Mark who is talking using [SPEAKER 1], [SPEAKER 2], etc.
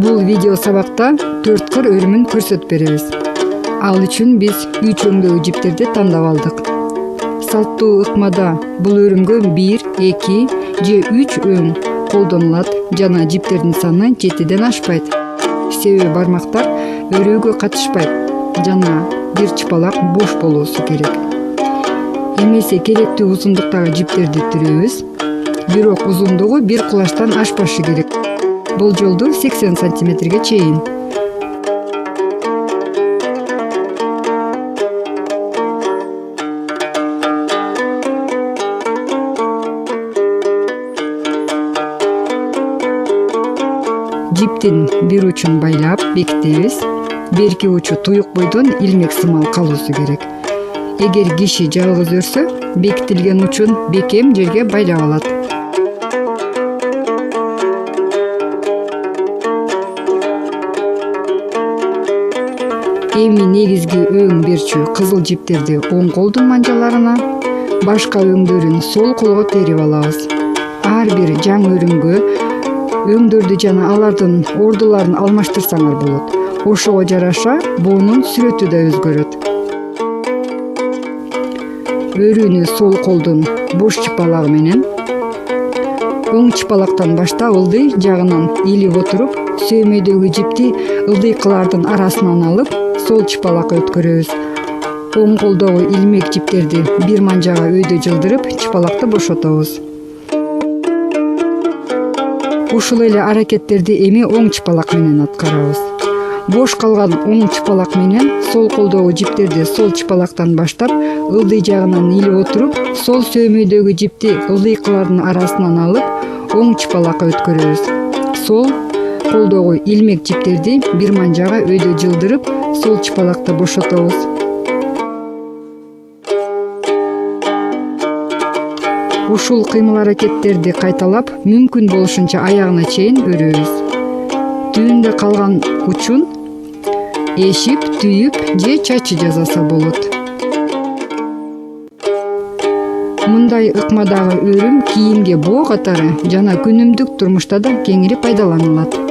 [SPEAKER 1] Бул видео сабакта 4 кыр өрүмүн көрсөтүп беребиз. Ал үчүн биз 3 өңдөгү жиптерди тандап алдык. Салттуу ыкмада бул өрүмгө 1, 2 же 3 өң колдонулат жана жиптердин саны 7ден ашпайт. Себеби бармактар өрүүгө катышпайт жана бир чыпалак бош болуусу керек. Эмесе керектүү узундуктагы жиптерди түрөбүз. Бирок узундугу бир кулачтан ашпашы керек. Болжолду 80 сантиметрге чейин. Жиптин бир учун байлап бекитебиз. Берки учу туюк бойдон илмек сымал калуусу керек. Эгер киши жалгыз өрсө, бекитилген учун бекем жерге байлап алат. Эми негизги өң берчү кызыл жиптерди оң колдун манжаларына, башка өңдөрүн сол колго терип алабыз. Ар бир жаңы өрүмгө өңдөрдү жана алардын ордуларын алмаштырсаңар болот. Ошого жараша буунун сүрөтү да өзгөрөт. Өрүүнү сол колдун бош чыпалагы менен оң чыпалактан баштап ылдый жагынан илип отуруп, сөөмөйдөгү жипти ылдыйкылардын арасынан алып, сол чыпалакка өткөрөбүз. Оң колдогу илмек жиптерди бир манжага өйдө жылдырып, чыпалакты бошотобуз. Ушул эле аракеттерди эми оң чыпалак менен аткарабыз. Бош калган оң чыпалак менен сол колдогу жиптерди сол чыпалактан баштап, ылдый жагынан илип отуруп, сол сөөмөйдөгү жипти ылдыйкылардын арасынан алып, оң чыпалакка өткөрөбүз. Сол колдогу илмек жиптерди бир манжага өйдө жылдырып, сол чыпалакты бошотобуз. Ушул кыймыл-аракеттерди кайталап, мүмкүн болушунча аягына чейин өрөбүз. Түбүндө калган учун эшип, түйүп же чачы жасаса болот. Мындай ыкмадагы өрүм кийимге боо катары жана күнүмдүк турмушта да кеңири пайдаланылат.